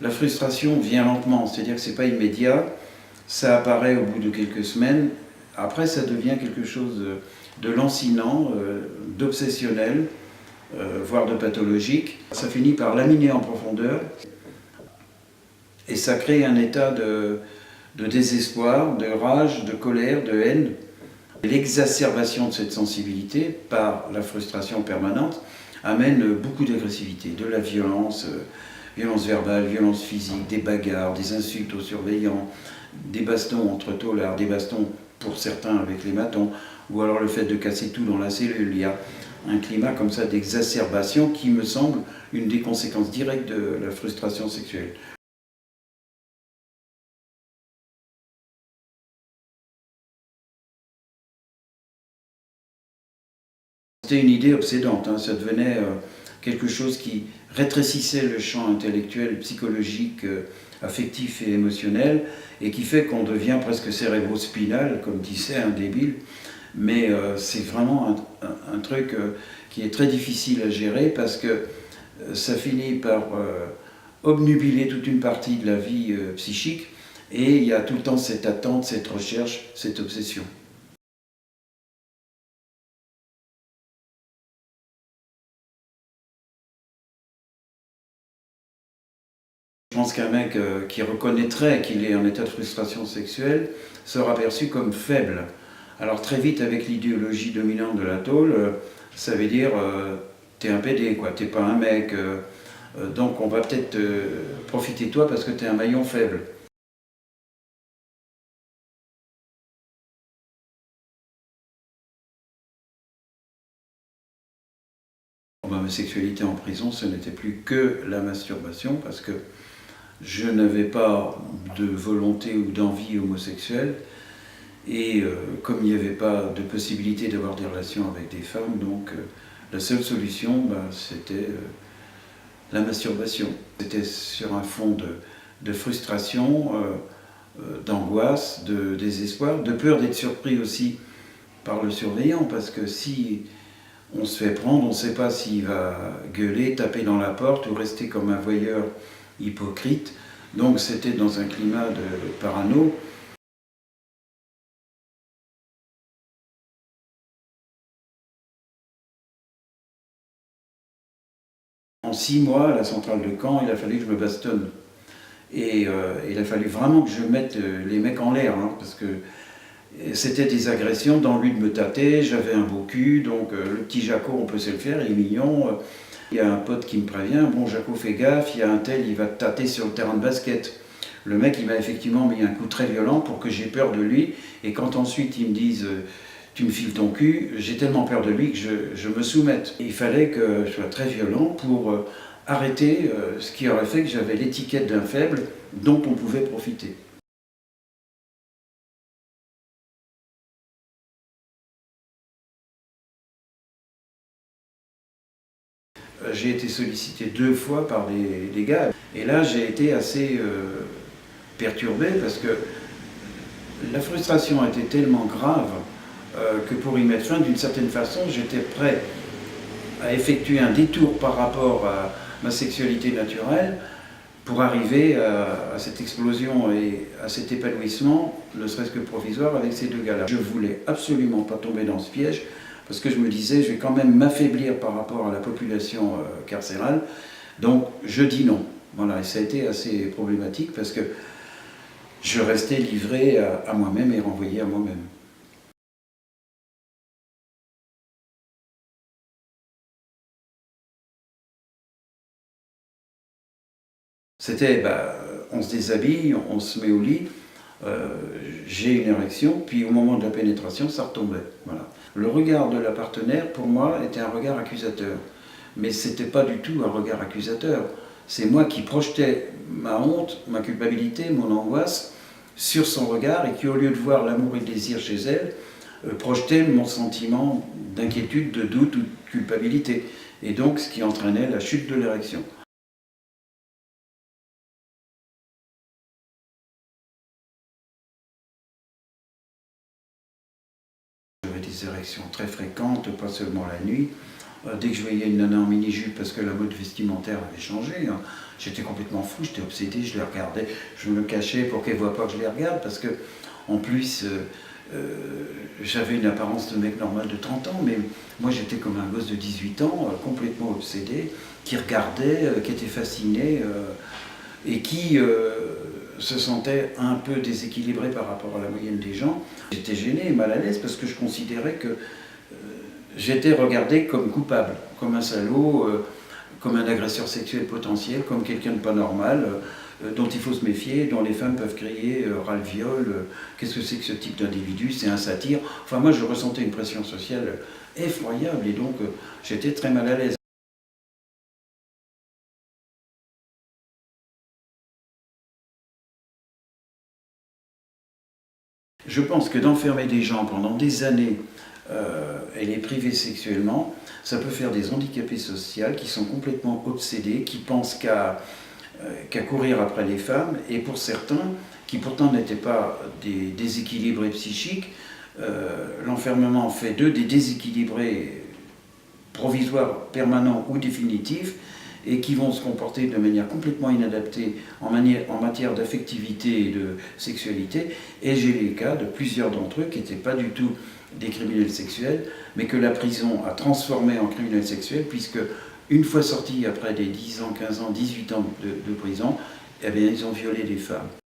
La frustration vient lentement, c'est-à-dire que ce n'est pas immédiat, ça apparaît au bout de quelques semaines, après ça devient quelque chose de lancinant, d'obsessionnel, voire de pathologique. Ça finit par laminer en profondeur et ça crée un état de désespoir, de rage, de colère, de haine. L'exacerbation de cette sensibilité par la frustration permanente amène beaucoup d'agressivité, de la violence, violence verbale, violence physique, des bagarres, des insultes aux surveillants, des bastons entre taulards, des bastons pour certains avec les matons, ou alors le fait de casser tout dans la cellule. Il y a un climat comme ça d'exacerbation qui me semble une des conséquences directes de la frustration sexuelle. C'était une idée obsédante, hein. Ça devenait quelque chose qui rétrécissait le champ intellectuel, psychologique, affectif et émotionnel, et qui fait qu'on devient presque cérébro-spinal, comme disait un débile. Mais c'est vraiment un truc qui est très difficile à gérer parce que ça finit par obnubiler toute une partie de la vie psychique, et il y a tout le temps cette attente, cette recherche, cette obsession. Je pense qu'un mec qui reconnaîtrait qu'il est en état de frustration sexuelle sera perçu comme faible. Alors très vite, avec l'idéologie dominante de la tôle, ça veut dire t'es un PD, quoi, t'es pas un mec, donc on va peut-être profiter de toi parce que t'es un maillon faible. Ma sexualité en prison, ce n'était plus que la masturbation parce que je n'avais pas de volonté ou d'envie homosexuelle. Et comme il n'y avait pas de possibilité d'avoir des relations avec des femmes, donc la seule solution, c'était la masturbation. C'était sur un fond de frustration, d'angoisse, de désespoir, de peur d'être surpris aussi par le surveillant, parce que si on se fait prendre, on ne sait pas s'il va gueuler, taper dans la porte ou rester comme un voyeur hypocrite. Donc c'était dans un climat de parano. En 6 mois, à la centrale de Caen, il a fallu que je me bastonne. Et il a fallu vraiment que je mette les mecs en l'air, hein, parce que c'était des agressions, dans lui de me tâter, j'avais un beau cul, donc le petit Jaco, on peut se le faire, il est mignon. Il y a un pote qui me prévient, bon Jaco, fais gaffe, il y a un tel, il va te tâter sur le terrain de basket. Le mec, il m'a effectivement mis un coup très violent pour que j'ai peur de lui, et quand ensuite ils me disent tu me files ton cul, j'ai tellement peur de lui que je me soumette. Il fallait que je sois très violent pour arrêter ce qui aurait fait que j'avais l'étiquette d'un faible dont on pouvait profiter. J'ai été sollicité 2 fois par des gars, et là j'ai été assez perturbé parce que la frustration était tellement grave que pour y mettre fin, d'une certaine façon, j'étais prêt à effectuer un détour par rapport à ma sexualité naturelle pour arriver à cette explosion et à cet épanouissement, ne serait-ce que provisoire, avec ces 2 gars-là. Je voulais absolument pas tomber dans ce piège, parce que je me disais, je vais quand même m'affaiblir par rapport à la population carcérale, donc je dis non. Voilà, et ça a été assez problématique, parce que je restais livré à moi-même et renvoyé à moi-même. C'était, on se déshabille, on se met au lit, euh, j'ai une érection, puis au moment de la pénétration, ça retombait. Voilà. Le regard de la partenaire, pour moi, était un regard accusateur. Mais ce n'était pas du tout un regard accusateur. C'est moi qui projetais ma honte, ma culpabilité, mon angoisse sur son regard, et qui, au lieu de voir l'amour et le désir chez elle, projetait mon sentiment d'inquiétude, de doute ou de culpabilité. Et donc, ce qui entraînait la chute de l'érection. J'avais des érections très fréquentes, pas seulement la nuit. Dès que je voyais une nana en mini-jupe, parce que la mode vestimentaire avait changé, hein, j'étais complètement fou, j'étais obsédé, je les regardais, je me cachais pour qu'elles ne voient pas que je les regarde, parce que en plus, j'avais une apparence de mec normal de 30 ans, mais moi j'étais comme un gosse de 18 ans, complètement obsédé, qui regardait, qui était fasciné, et qui se sentait un peu déséquilibré par rapport à la moyenne des gens. J'étais gêné et mal à l'aise parce que je considérais que j'étais regardé comme coupable, comme un salaud, comme un agresseur sexuel potentiel, comme quelqu'un de pas normal, dont il faut se méfier, dont les femmes peuvent crier ras le viol, qu'est-ce que c'est que ce type d'individu, c'est un satyre. Enfin moi je ressentais une pression sociale effroyable et donc j'étais très mal à l'aise. Je pense que d'enfermer des gens pendant des années et les priver sexuellement, ça peut faire des handicapés sociaux qui sont complètement obsédés, qui pensent qu'à courir après les femmes, et pour certains, qui pourtant n'étaient pas des déséquilibrés psychiques, l'enfermement fait d'eux des déséquilibrés provisoires, permanents ou définitifs, et qui vont se comporter de manière complètement inadaptée en matière d'affectivité et de sexualité. Et j'ai les cas de plusieurs d'entre eux qui n'étaient pas du tout des criminels sexuels, mais que la prison a transformé en criminels sexuels, puisque une fois sortis après des 10 ans, 15 ans, 18 ans de prison, eh bien, ils ont violé des femmes.